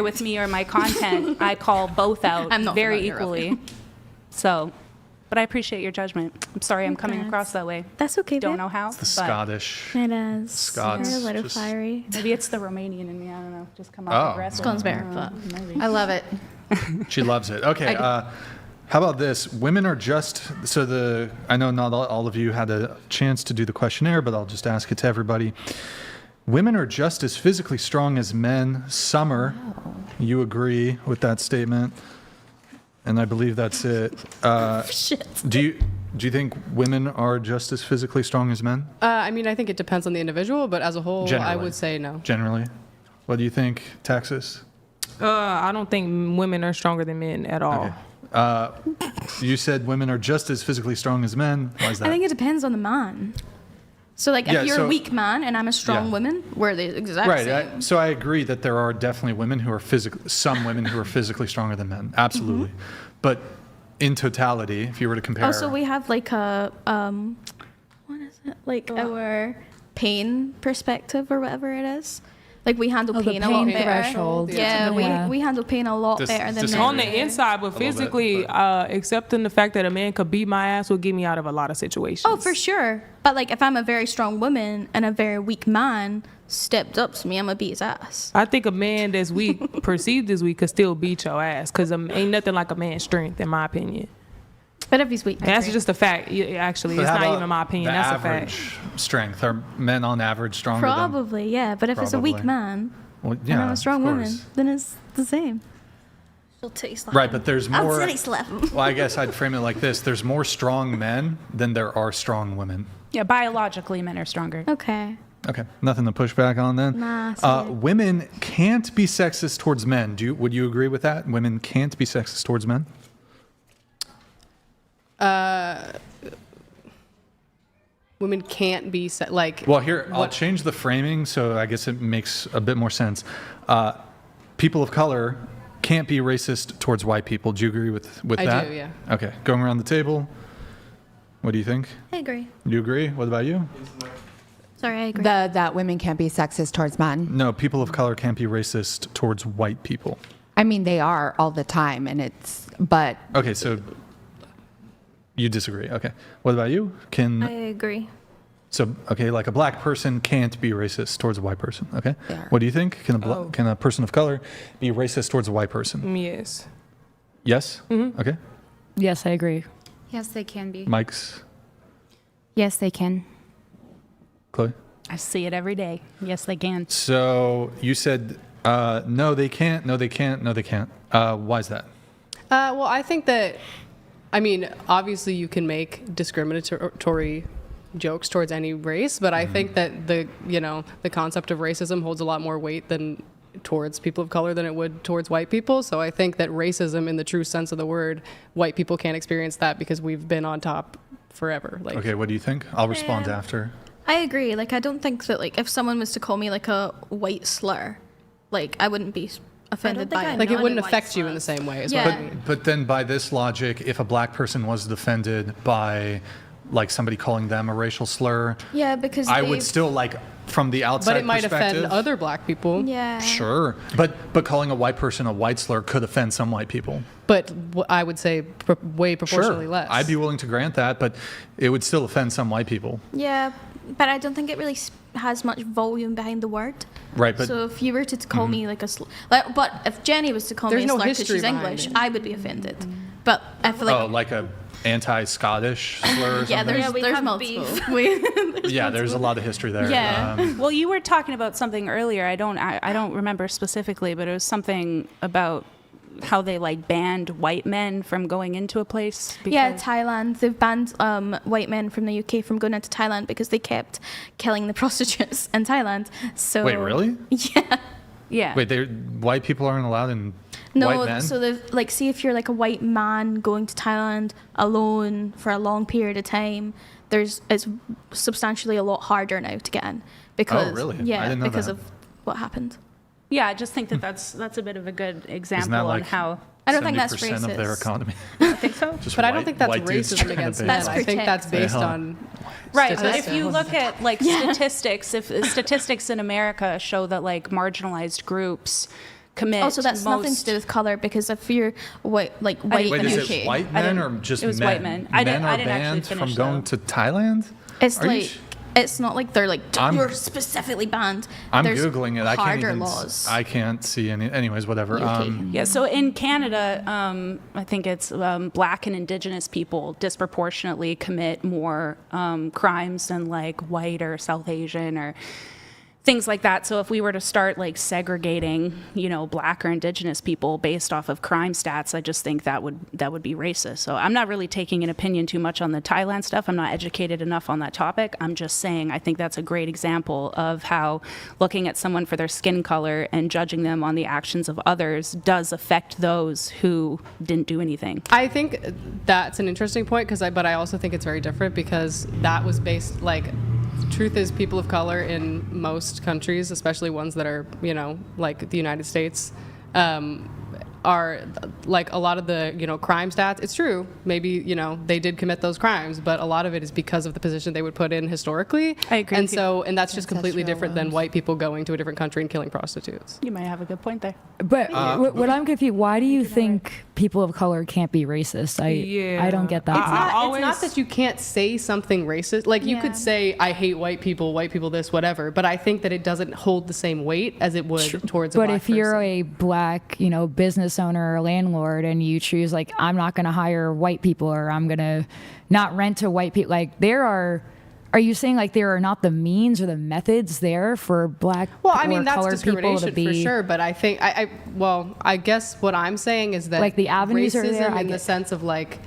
with me or my content, I call both out I'm not very familiar equally. So, but I appreciate your judgment. I'm sorry I'm coming across that way. That's okay, Don't babe. know how. The but Scottish. It is. Scots. You're a little just- fiery. Maybe it's the Romanian in me. I don't know. Just come off aggressive. Scones bear, but Maybe. I love it. She loves it. Okay. How about this? Women are just I know not all of you had a chance to do the questionnaire, but I'll just ask it to everybody. Women are just as physically strong as men. Summer, you agree with that statement? And I believe that's it. shit. Do you think women are just as physically strong as men? I mean, I think it depends on the individual, but as a whole, I Generally. would say no. Generally. What do you think, Texas? I don't think women are stronger than men at all. Okay. You said women are just as physically strong as men. Why is that? I think it depends on the man. So, like, if Yeah, you're so- a weak man and I'm a strong Yeah. woman, we're the exact Right. same. So I agree that there are definitely women who are some women who are physically stronger than men. Absolutely. But in totality, if you were to compare. Also, we have like a what is it? Like our pain perspective or whatever it is. Like we handle Oh, the pain a lot pain better. threshold. Yeah, Yeah. we handle pain a lot Dis- better than disagree. men. On the inside, but little bit, physically, accepting the fact that a man could beat my ass will get me out of a lot of situations. Oh, for sure. But like, if I'm a very strong woman and a very weak man stepped up to me, I'm gonna beat his ass. I think a man that's weak, perceived as weak, could still beat your ass because ain't nothing like a man's strength, in my opinion. But if he's weak, And that's just a fact. Actually, But it's how not about even my opinion. the That's a average fact. strength? Are men on average stronger than? probably, yeah. But if it's a weak Probably. man Well, and yeah, I'm a strong of woman, course. then it's the same. She'll taste like Right, but there's I'll more. titty slap him. Well, I guess I'd frame it like this: there's more strong men than there are strong women. Yeah, biologically, men are stronger. Okay. Okay, nothing to push back on then. Nah, see. Women can't be sexist towards men. Would you agree with that? Women can't be sexist towards men. Women can't be like. Well, here I'll what- change the framing so I guess it makes a bit more sense. People of color can't be racist towards white people. Do you agree with I that? do, yeah. Okay, going around the table. What do you think? I agree. Do you agree? What about you? Sorry, I agree. That women can't be sexist towards men. No, people of color can't be racist towards white people. I mean, they are all the time, but Okay, so you disagree. Okay. What about you? I agree. Okay, like a black person can't be racist towards a white person. Okay. They are. What do you think? Can a person of color be racist towards a white person? Yes. Yes? Okay. Yes, I agree. Yes, they can be. Mike's, Yes, they can. Chloe? I see it every day. Yes, they can. So you said, no, they can't, no, they can't, no, they can't. Why is that? Well, I think that, I mean, obviously you can make discriminatory jokes towards any race, but I think that the concept of racism holds a lot more weight than towards people of color than it would towards white people. So I think that racism, in the true sense of the word, white people can't experience that because we've been on top forever. Like, Okay, what do you think? I'll respond after. I agree. Like, I don't think that, like, if someone was to call me, like, a white slur, like, I wouldn't be offended by it. like it None wouldn't of white affect you in the slurs. same way. Is Yeah. what I mean. But then by this logic, if a black person was offended by like somebody calling them a racial slur, Yeah, because I would they've- still like from the outside But it might offend perspective- other black people. Yeah. Sure, but calling a white person a white slur could offend some white people. But I would say way proportionally Sure, less. I'd be willing to grant that, but it would still offend some white people. Yeah, but I don't think it really has much volume behind the word. Right, but So if you were to call me like a like, but if Jenny was to call There's me a no slur because history she's behind English, it. I would be offended. But I feel like oh, like a anti-Scottish slur or yeah, something? there's multiple. Yeah, there's a lot of history there. Yeah. Well, you were talking about something earlier. I don't remember specifically, but it was something about how they like banned white men from going into a place. Yeah, Thailand. They've banned white men from the UK from going into Thailand because they kept killing the prostitutes in Thailand. So Wait, really? Yeah. Yeah. Wait, white people aren't allowed in white No, men? so they've like, see if you're like a white man going to Thailand alone for a long period of time, it's substantially a lot harder now to get in because Oh, really? I yeah, didn't know because that. of what happened. Yeah, I just think that that's a bit of a good example Isn't that like on how. I don't think that's 70% of their racist. economy? I think so. Just But I don't white- think that's white dudes racism trying to against ban men. That's I think that's protect. based Yeah. on Right, but if statistics. you look at like statistics, if statistics in America show that like marginalized groups commit. Also, that's nothing to do with color, because if you're white, like white Wait, in is the it UK, white men or just it was men? white men. I didn't are actually banned finish, from going though. to Thailand? it's Are you like sh- it's not like they're like I'm- you're specifically banned. I'm There's Googling it. I can't harder even. laws. I can't see any. Anyways, whatever. Yeah, so in Canada, I think it's black and indigenous people disproportionately commit more crimes than like white or South Asian or things like that. So if we were to start like segregating, black or indigenous people based off of crime stats, I just think that would be racist. So I'm not really taking an opinion too much on the Thailand stuff. I'm not educated enough on that topic. I'm just saying I think that's a great example of how looking at someone for their skin color and judging them on the actions of others does affect those who didn't do anything. I think that's an interesting point, but I also think it's very different, because that was based, like, truth is, people of color in most countries, especially ones that are, like the United States, are like a lot of the, crime stats. It's true. Maybe, they did commit those crimes, but a lot of it is because of the position they would put in historically. I agree And with you. so, and that's just completely Ancestral different than laws. white people going to a different country and killing prostitutes. You might have a good point there. But what I'm confused, why do you think people of color can't be racist? I don't get that. It's not that you can't say something racist. Like, you could say, I hate white people this, whatever. But I think that it doesn't hold the same weight as it would towards a But black if you're person. a black, business owner or landlord, and you choose like, I'm not going to hire white people, or I'm going to not rent to white people, like are you saying like there are not the means or the methods there for black Well, I or mean, that's colored people to discrimination for be sure, but I think I guess what I'm saying is that Like, the avenues are there, racism I in the get- sense of like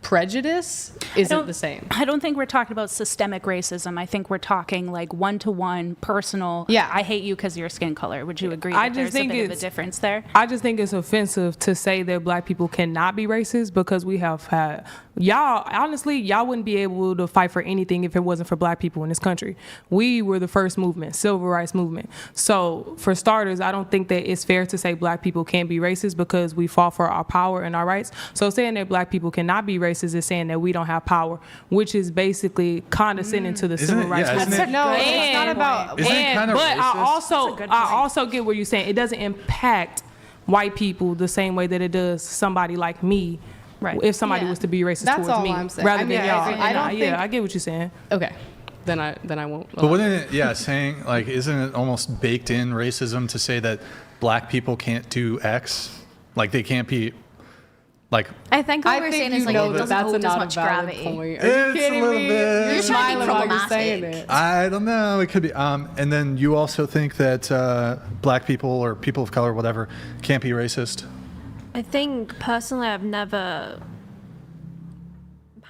prejudice isn't the same. I don't think we're talking about systemic racism. I think we're talking like one-to-one, personal. Yeah. I hate you because of your skin color. Would you agree I that just there's think a bit of a it's- difference there? I just think it's offensive to say that black people cannot be racist, because we have had y'all wouldn't be able to fight for anything if it wasn't for black people in this country. We were the first movement, civil rights movement. So for starters, I don't think that it's fair to say black people can't be racist, because we fought for our power and our rights. So saying that black people cannot be racist is saying that we don't have power, which is basically condescending to the Isn't civil it- rights yeah, isn't movement. it- No, it's not about. Isn't it kind of But racist? I also get what you're saying. It doesn't impact white people the same way that it does somebody like me. Right. If somebody Yeah. was to be racist That's towards all me, I'm saying. rather I mean, than I y'all. agree. I don't think- Yeah, I get what you're saying. Okay, then I won't. But wouldn't it, saying like, isn't it almost baked in racism to say that black people can't do X? Like they can't be, like. I think what I we're think saying is like know it that doesn't that's hold as not much a valid gravity. point. Are you It's a kidding little me? bit. You're You're trying to be smiling while you're saying problematic. it. I don't know. It could be. And then you also think that black people or people of color, whatever, can't be racist. I think personally, I've never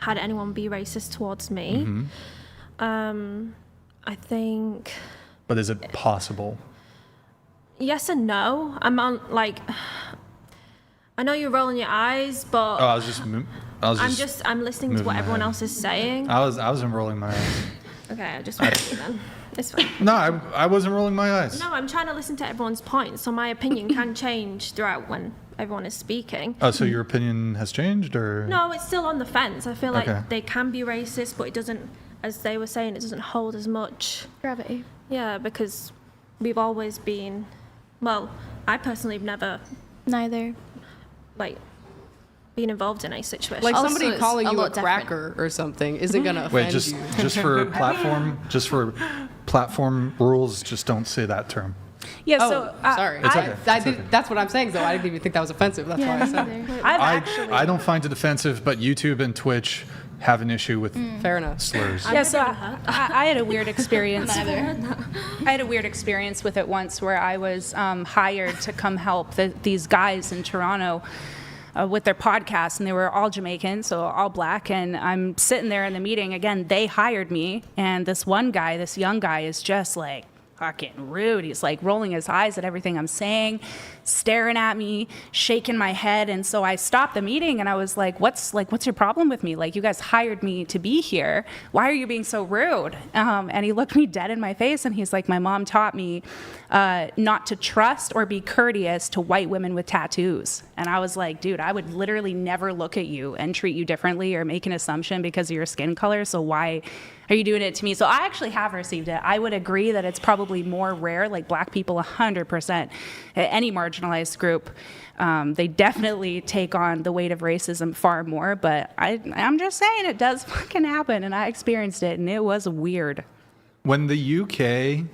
had anyone be racist towards me. I think But is it possible? yes and no. I'm on like. I know you're rolling your eyes, but Oh, I was just. I'm listening to moving what my everyone head. else is saying. I wasn't rolling my eyes. Okay, I just want to then. It's fine. No, I wasn't rolling my eyes. No, I'm trying to listen to everyone's points, so my opinion can change throughout when everyone is speaking. Oh, so your opinion has changed, or? No, it's still on the fence. I feel like Okay. they can be racist, but it doesn't, as they were saying, it doesn't hold as much. Gravity. Yeah, because we've always been, well, I personally have never, Neither. like, been involved in a situation. Like Also, somebody it's calling a you a lot different. cracker or something isn't gonna offend Wait, just you. just for platform rules, just don't say that term. Yeah, Oh, so sorry. It's okay. I It's did, okay. That's what I'm saying, though. I didn't even think that was offensive. That's why I said it. I don't find it offensive, but YouTube and Twitch have an issue with Fair enough. slurs. Yeah, so I had a weird experience. I had a weird experience with it once where I was hired to come help these guys in Toronto with their podcast, and they were all Jamaican, so all black, and I'm sitting there in the meeting. Again, they hired me, and this one guy, this young guy, is just like fucking rude. He's like rolling his eyes at everything I'm saying, staring at me, shaking my head. And so I stopped the meeting and I was like, what's your problem with me? Like, you guys hired me to be here. Why are you being so rude? And he looked me dead in my face and he's like, my mom taught me not to trust or be courteous to white women with tattoos. And I was like, dude, I would literally never look at you and treat you differently or make an assumption because of your skin color. So why Are you doing it to me? So I actually have received it. I would agree that it's probably more rare, like black people 100%, any marginalized group. They definitely take on the weight of racism far more, but I'm just saying it does fucking happen, and I experienced it, and it was weird. When the UK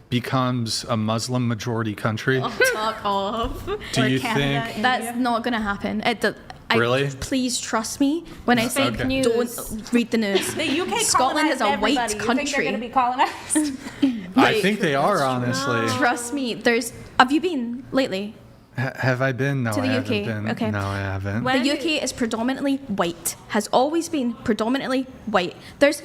becomes a Muslim majority country, Fuck off. do you think... That's not going to happen. Really? Please trust me when I say Okay. news. don't read the news. The UK Scotland is a colonized white everybody. You think country. they're going to be colonized? I think they are, honestly. Trust me. Have you been lately? Have I been? No, To the I UK? haven't been. Okay. No, I haven't. When- The UK is predominantly white. Has always been predominantly white. There's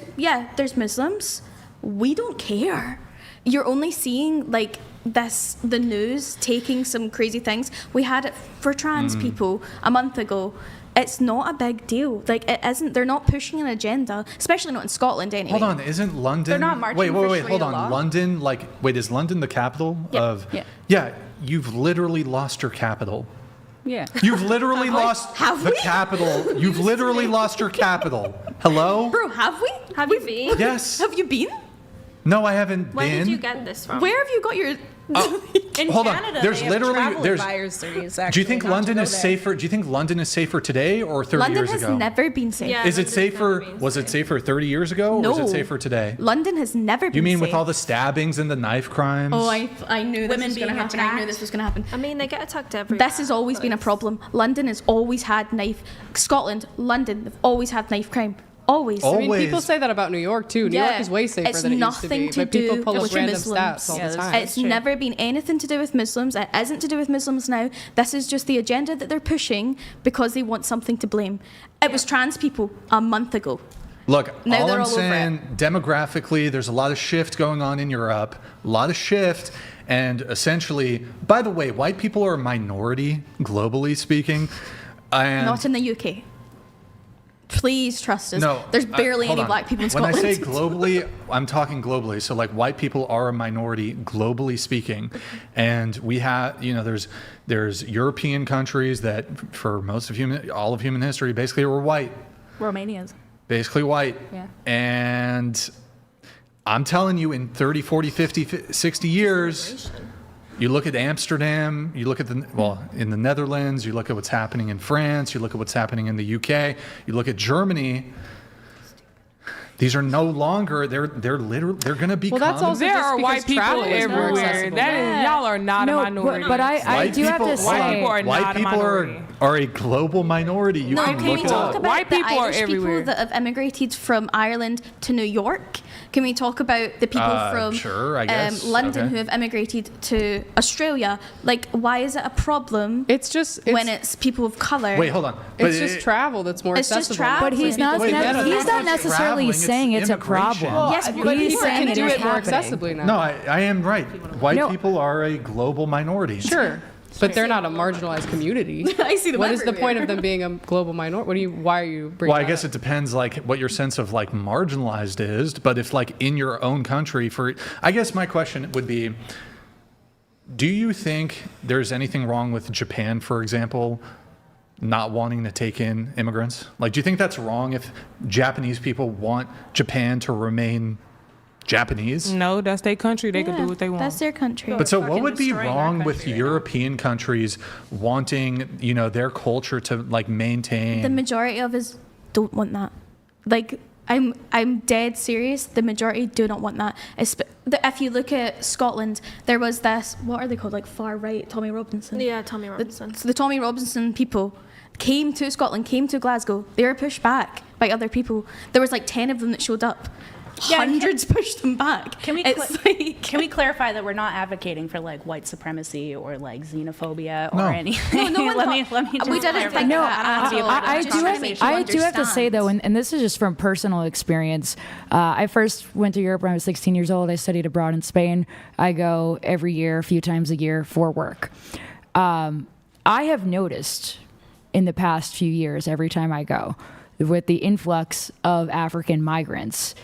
Muslims. We don't care. You're only seeing like the news taking some crazy things. We had it for trans people a month ago. It's not a big deal. Like, it isn't. They're not pushing an agenda, especially not in Scotland anyway. Hold on, isn't London... They're not marching wait, for hold Sharia on. law? London, is London the capital of... Yeah. Yeah, you've literally lost your capital. Yeah. You've literally lost Have the we? capital. You've literally lost your capital. Hello? Bro, have we? Have you been? Yes. Have you been? No, I haven't Where been. did you get this from? Where have you got your... In Hold on. Canada, There's they have literally- travel there's- advisories, Do you actually, think not to London go is there. safer? Do you think London is safer today or 30 London years has ago? never been safe. Yeah. Is it London's safer? never been Was it safe. safer 30 years ago, or No. is it safer today? London has never been You mean with safe. all the stabbings and the knife crimes? Oh, I knew this Women was going to being happen. I knew attacked. this was going to happen. I mean, they get attacked everywhere. This has always been a problem. London has always had knife. Scotland, London, they've always had knife crime. Always. Oh. I mean, people Always. say that about New York too. New Yeah. York is way safer It's than it used to nothing be. to But people do pull with up random Muslims. stats all Yeah, the that's- time. It's true. never been anything to do with Muslims. It isn't to do with Muslims now. This is just the agenda that they're pushing because they want something to blame. It was trans people a month ago. Look, Now all they're I'm all over saying, demographically, there's a lot of shift going on in Europe, a lot of shift, and essentially, by the way, white people are a minority, globally speaking. And Not in the UK. Please trust us. no, There's barely hold any on. black people in When Scotland. I say globally, I'm talking globally. So like white people are a minority, globally speaking, and we have, there's European countries that for all of human history basically were white. Romania's. Basically white. Yeah. And I'm telling you, in 30, 40, 50, 60 years, you look at Amsterdam, you look at in the Netherlands, you look at what's happening in France, you look at what's happening in the UK, you look at Germany. These are no longer, they're going to become. Well, that's also There just are because white people travel is more everywhere. accessible. Y'all are not a minority. but I White do have people- to hold on. White people say, are White not a people minority. are a global minority. You No, can can look we it talk up. about White the people are Irish everywhere. people that have immigrated from Ireland to New York? Can we talk about the people from sure, I guess. London Okay. who have immigrated to Australia? Like, why is it a problem It's just when it's people of color? Wait, hold on. it's just travel that's more It's just accessible. travel. but he's not Wait, he's not necessarily traveling, saying it's a immigration. problem. Yes, But he's people saying can it do is it more happening. accessibly now. No, I am right. White No. people are a global minority. Sure. But they're not a marginalized community. I see them What is the everywhere. point of them being a global minority? Why are you bringing Well, I that guess up? it depends, like, what your sense of, like, marginalized is. But if, like, in your own country, I guess my question would be, do you think there's anything wrong with Japan, for example, not wanting to take in immigrants? Like, do you think that's wrong if Japanese people want Japan to remain Japanese? No, that's their country. They can Yeah, do what they want. That's their country. But so what fucking would be destroying our wrong with country right now. European countries wanting, their culture to, like, maintain? The majority of us don't want that. Like, I'm dead serious. The majority do not want that. If you look at Scotland, there was this, what are they called? Like far right, Tommy Robinson. Yeah, Tommy Robinson. The Tommy Robinson people came to Scotland, came to Glasgow. They were pushed back by other people. There was like 10 of them that showed up. Yeah, Hundreds pushed them back. Can we It's like, clarify that we're not advocating for like white supremacy or like xenophobia or No. anything? No, one let me thought- just we didn't clarify think that. No, that I don't want to be a at part of all. I this Just do trying have, to make you I do have to say understand. though, and this is just from personal experience. I first went to Europe when I was 16 years old. I studied abroad in Spain. I go every year, a few times a year for work. I have noticed in the past few years, every time I go, with the influx of African migrants,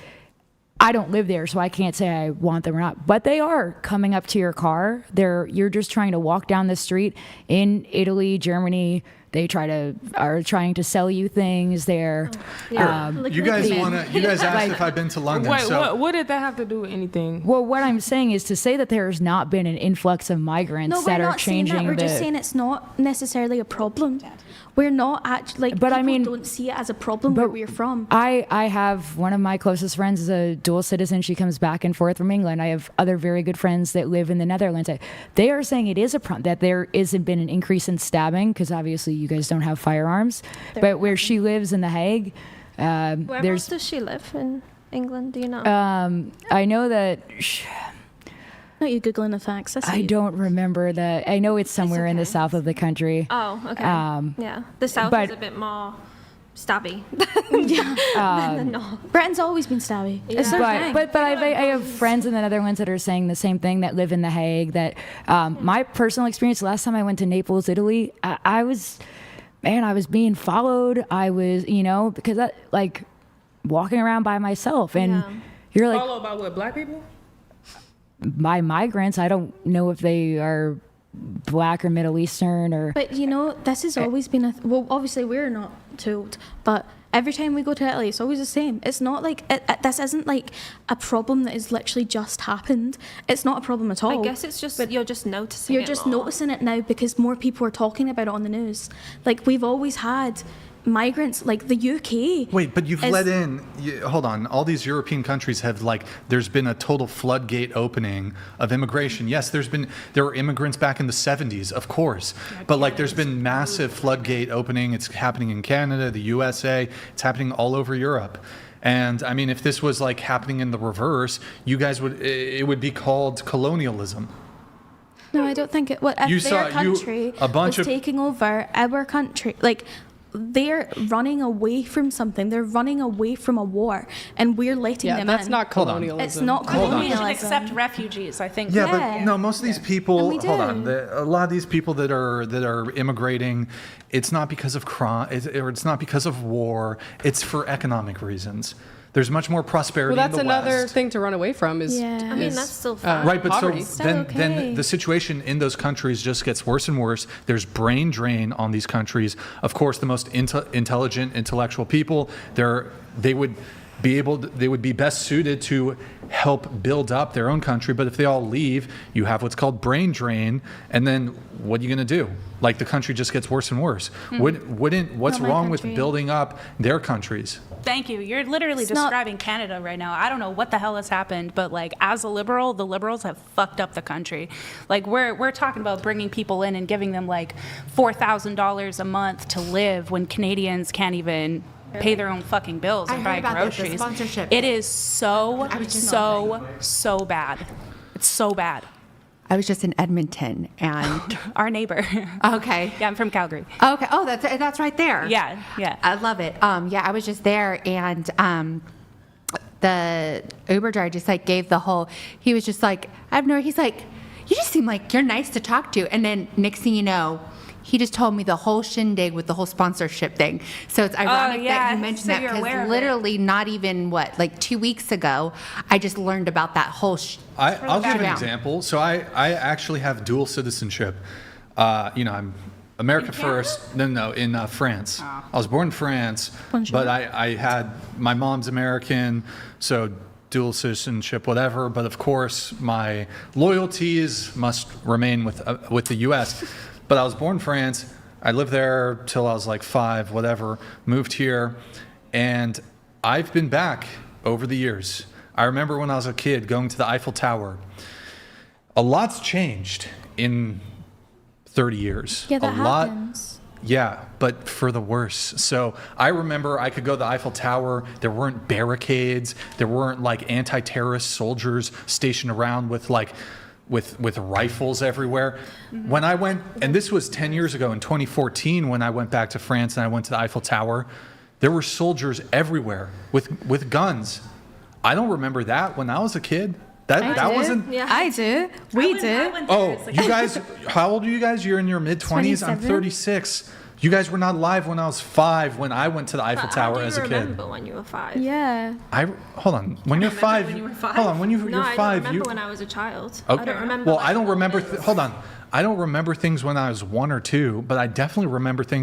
I don't live there, so I can't say I want them or not. But they are coming up to your car. You're just trying to walk down the street in Italy, Germany, They are trying to sell you things. They're You guys asked if I've been to London. Wait, so what did that have to do with anything? well, what I'm saying is to say that there has not been an influx of migrants No, we're that are not saying changing that. We're just saying it's not necessarily a problem. We're not actually like. But people I mean- don't see it as a problem where we're from. I have one of my closest friends is a dual citizen. She comes back and forth from England. I have other very good friends that live in the Netherlands. They are saying it is a problem, that there isn't been an increase in stabbing, because obviously you guys don't have firearms. But where she lives in The Hague, Whereabouts does she live in England? Do you know? I know that... Not you googling the facts. I don't remember that. I know it's somewhere in the south of the country. Oh, okay. Yeah, the south but- is a bit more stabby than the north. Britain's always been stabby. It's their thing. But I have friends in the Netherlands that are saying the same thing, that live in The Hague. That my personal experience, last time I went to Naples, Italy, I was being followed. I was, because I, like walking around by myself, and you're like, Follow about what, black people? by migrants. I don't know if they are Black or Middle Eastern or. But this has always been well. Obviously, we're not told, but every time we go to Italy, it's always the same. It's not like this isn't like a problem that has literally just happened. It's not a problem at all. I guess it's just you're just noticing. You're just noticing it now because more people are talking about it on the news. Like we've always had migrants, like the UK. Wait, but you've let in, hold on, all these European countries have there's been a total floodgate opening of immigration. Yes, there were immigrants back in the 70s, of course, but there's been massive floodgate opening. It's happening in Canada, the USA, it's happening all over Europe. And I mean, if this was happening in the reverse, it would be called colonialism. No, I don't think it. Well, if their country was taking over our country, they're running away from something. They're running away from a war, and we're letting them in. That's not colonialism. It's not I think we colonialism. should accept refugees. I think. Yeah, but no, most of these people. And we do. Hold on, a lot of these people that are immigrating, it's not because of crime, or it's not because of war. It's for economic reasons. There's much more prosperity. Well, that's in the another West. thing to run away from. Is I mean, that's still fine. Right, but poverty. so then okay. the situation in those countries just gets worse and worse. There's brain drain on these countries. Of course, the most intelligent, intellectual people, they would be best suited to help build up their own country. But if they all leave, you have what's called brain drain, and then what are you going to do? The country just gets worse and worse. What's wrong with building up their countries? Thank you. You're literally describing Canada right now. I don't know what the hell has happened, but as a liberal, the liberals have fucked up the country. We're talking about bringing people in and giving them $4,000 a month to live when Canadians can't even pay their own fucking bills and buy groceries. The sponsorship. It is so bad. It's so bad. I was just in Edmonton, and Our neighbor. okay. Yeah, I'm from Calgary. Okay. Oh, that's right there. Yeah. I love it. I was just there, and the Uber driver just gave the whole. He was just he's like, you just seem like you're nice to talk to, and then next thing you know, he just told me the whole shindig with the whole sponsorship thing. So it's ironic that you mentioned that, because literally not even 2 weeks ago, I just learned about that whole. I'll give an example. So I actually have dual citizenship. I'm America first. No, in France. I was born in France, but I had my mom's American, so dual citizenship, whatever. But of course, my loyalties must remain with the U.S. But I was born in France. I lived there till I was 5, whatever. Moved here, and I've been back over the years. I remember when I was a kid going to the Eiffel Tower. A lot's changed in 30 years. Yeah, that happens. Yeah, but for the worse. So I remember I could go to the Eiffel Tower. There weren't barricades. There weren't anti-terrorist soldiers stationed around with with rifles everywhere. Mm-hmm. When I went, and this was 10 years ago in 2014 when I went back to France and I went to the Eiffel Tower, there were soldiers everywhere with guns. I don't remember that when I was a kid. That wasn't. Yeah, I do. We do. You guys, how old are you guys? You're in your mid-20s. I'm 36. You guys were not alive when I was 5 when I went to the Eiffel Tower as a kid. I remember when you were 5. Yeah. Hold on. When you're 5. Hold on. When you're 5. No, I don't remember when I was a child. Okay. I don't remember. Well, I don't remember. Hold on. I don't remember things when I was 1 or 2, but I definitely remember things